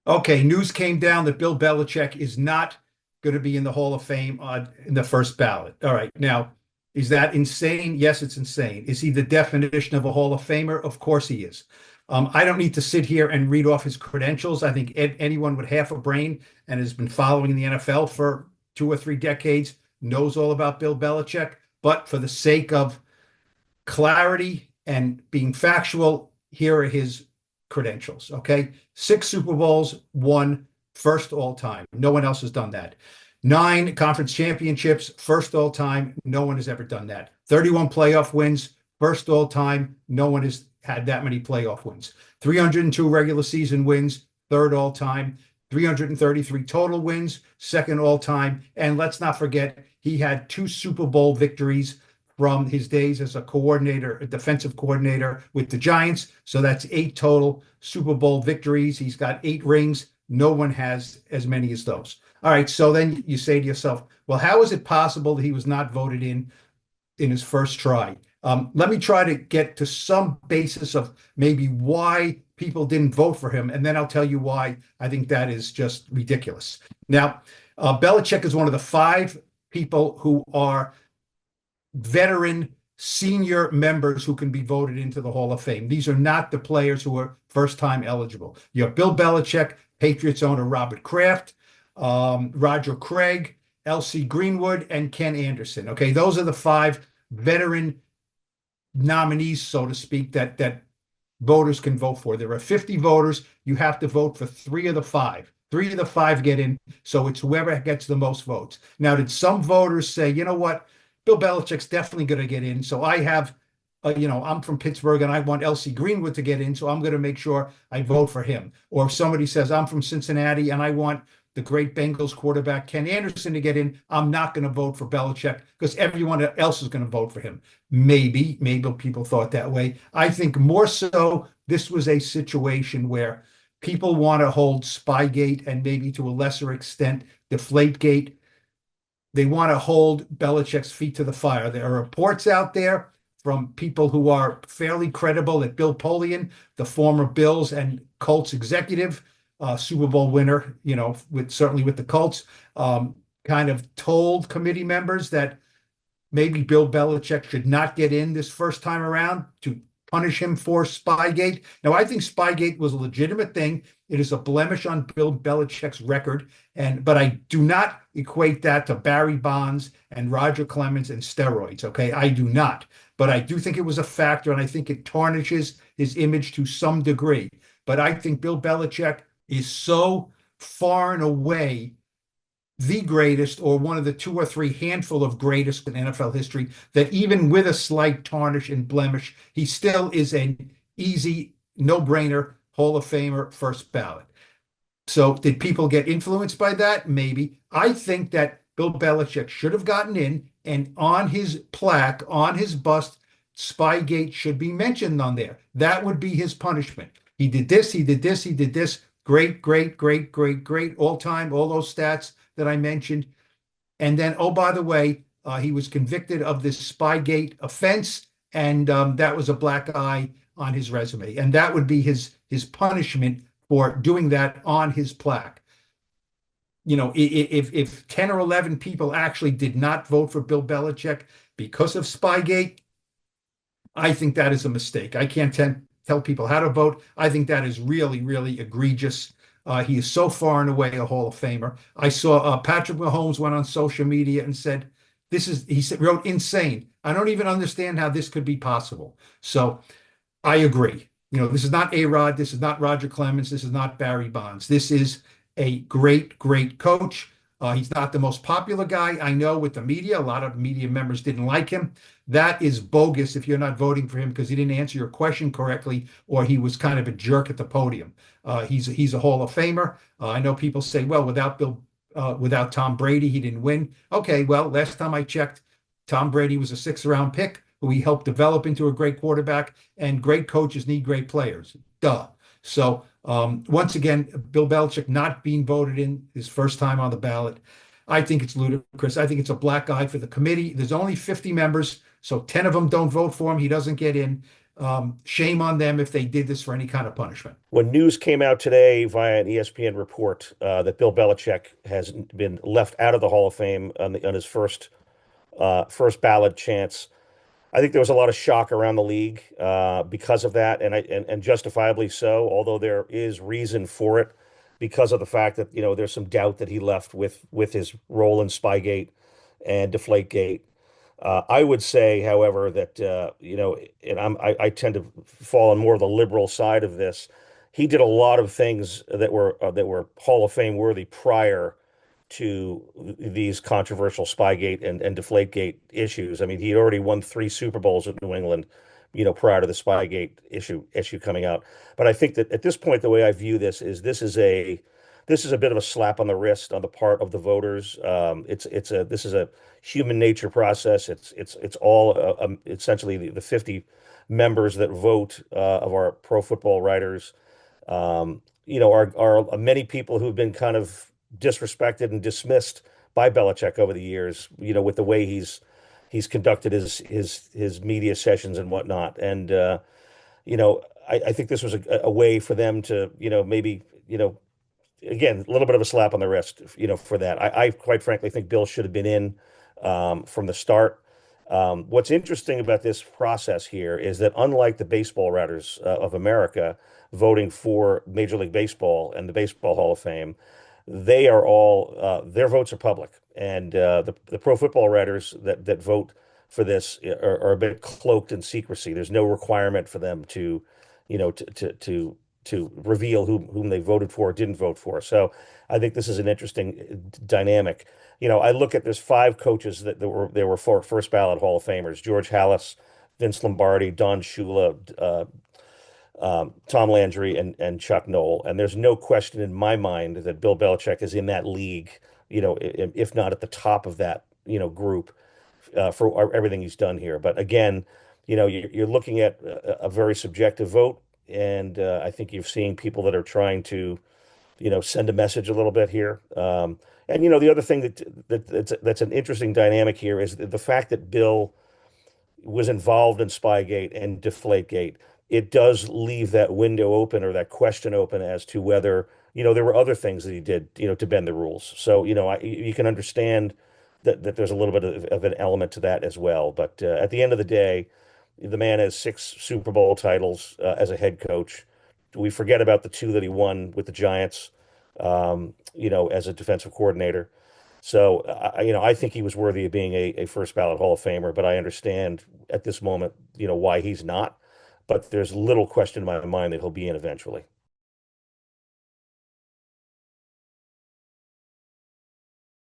Okay, news came down that Bill Belichick is not going to be in the Hall of Fame in the first ballot. All right, now, is that insane? Yes, it's insane. Is he the definition of a Hall of Famer? Of course he is. I don't need to sit here and read off his credentials. I think anyone with half a brain and has been following the NFL for 2 or 3 decades knows all about Bill Belichick. But for the sake of clarity and being factual, here are his credentials. Okay. 6 Super Bowls, won, first all time. No one else has done that. 9 conference championships, first all time. No one has ever done that. 31 playoff wins, first all time. No one has had that many playoff wins. 302 regular season wins, third all time. 333 total wins, second all time. And let's not forget, he had 2 Super Bowl victories from his days as a coordinator, a defensive coordinator with the Giants. So that's 8 total Super Bowl victories. He's got 8 rings. No one has as many as those. All right. So then you say to yourself, well, how is it possible that he was not voted in his first try? Let me try to get to some basis of maybe why people didn't vote for him, and then I'll tell you why I think that is just ridiculous. Now, Belichick is one of the 5 people who are veteran senior members who can be voted into the Hall of Fame. These are not the players who are first-time eligible. You have Bill Belichick, Patriots owner Robert Kraft, Roger Craig, L.C. Greenwood, and Ken Anderson. Okay, those are the 5 veteran nominees, so to speak, that voters can vote for. There are 50 voters. You have to vote for 3 of the 5. 3 of the 5 get in, so it's whoever gets the most votes. Now, did some voters say, you know what, Bill Belichick's definitely going to get in, so I have, I'm from Pittsburgh and I want L.C. Greenwood to get in, so I'm going to make sure I vote for him. Or if somebody says, I'm from Cincinnati and I want the great Bengals quarterback Ken Anderson to get in, I'm not going to vote for Belichick because everyone else is going to vote for him. Maybe people thought that way. I think more so this was a situation where people want to hold Spygate and maybe to a lesser extent Deflategate. They want to hold Belichick's feet to the fire. There are reports out there from people who are fairly credible that Bill Polian, the former Bills and Colts executive, Super Bowl winner, certainly with the Colts, kind of told committee members that maybe Bill Belichick should not get in this first time around to punish him for Spygate. Now, I think Spygate was a legitimate thing. It is a blemish on Bill Belichick's record, but I do not equate that to Barry Bonds and Roger Clemens and steroids. Okay, I do not, but I do think it was a factor, and I think it tarnishes his image to some degree. But I think Bill Belichick is so far and away the greatest, or one of the 2 or 3 handful of greatest in NFL history, that even with a slight tarnish and blemish, he still is an easy, no-brainer Hall of Famer first ballot. So did people get influenced by that? Maybe. I think that Bill Belichick should have gotten in, and on his plaque, on his bust, Spygate should be mentioned on there. That would be his punishment. He did this, he did this, he did this. Great, great, great, great, great, all time, all those stats that I mentioned. And then, oh, by the way, he was convicted of this Spygate offense, and that was a black eye on his resume. And that would be his punishment for doing that on his plaque. If 10 or 11 people actually did not vote for Bill Belichick because of Spygate, I think that is a mistake. I can't tell people how to vote. I think that is really, really egregious. He is so far and away a Hall of Famer. I saw Patrick Mahomes went on social media and said, wrote insane. I don't even understand how this could be possible. So I agree. This is not A-Rod. This is not Roger Clemens. This is not Barry Bonds. This is a great, great coach. He's not the most popular guy. I know with the media, a lot of media members didn't like him. That is bogus if you're not voting for him because he didn't answer your question correctly, or he was kind of a jerk at the podium. He's a Hall of Famer. I know people say, well, without Tom Brady, he didn't win. Okay, well, last time I checked, Tom Brady was a 6th-round pick who he helped develop into a great quarterback, and great coaches need great players. Duh. So once again, Bill Belichick not being voted in his first time on the ballot, I think it's ludicrous. I think it's a black eye for the committee. There's only 50 members, so 10 of them don't vote for him. He doesn't get in. Shame on them if they did this for any kind of punishment. When news came out today via an ESPN report that Bill Belichick has been left out of the Hall of Fame on his first ballot chance, I think there was a lot of shock around the league because of that, and justifiably so. Although there is reason for it because of the fact that there's some doubt that he left with his role in Spygate and Deflategate. I would say, however, that and I tend to fall on more of the liberal side of this. He did a lot of things that were Hall of Fame worthy prior to these controversial Spygate and Deflategate issues. I mean, he already won 3 Super Bowls with New England, prior to the Spygate issue coming out. But I think that at this point, the way I view this is a bit of a slap on the wrist on the part of the voters. This is a human nature process. It's all essentially the 50 members that vote of our pro football writers. Are many people who've been kind of disrespected and dismissed by Belichick over the years. With the way he's conducted his media sessions and whatnot. And I think this was a way for them to maybe again, a little bit of a slap on the wrist, for that. I quite frankly think Bill should have been in from the start. What's interesting about this process here is that unlike the baseball writers of America voting for Major League Baseball and the Baseball Hall of Fame, they are all their votes are public, and the pro football writers that vote for this are a bit cloaked in secrecy. There's no requirement for them to, to reveal whom they voted for or didn't vote for. So I think this is an interesting dynamic. I look at there's 5 coaches that were for first ballot Hall of Famers: George Halas, Vince Lombardi, Don Shula, Tom Landry, and Chuck Noll. And there's no question in my mind that Bill Belichick is in that league, if not at the top of that, group for everything he's done here. But again, you're looking at a very subjective vote. And I think you're seeing people that are trying to, send a message a little bit here. And the other thing that's an interesting dynamic here is the fact that Bill was involved in Spygate and Deflategate. It does leave that window open, or that question open, as to whether there were other things that he did to bend the rules. So you can understand that there's a little bit of an element to that as well. But at the end of the day, the man has 6 Super Bowl titles as a head coach. We forget about the 2 that he won with the Giants, as a defensive coordinator. So, I think he was worthy of being a first ballot Hall of Famer, but I understand at this moment, why he's not. But there's little question in my mind that he'll be in eventually.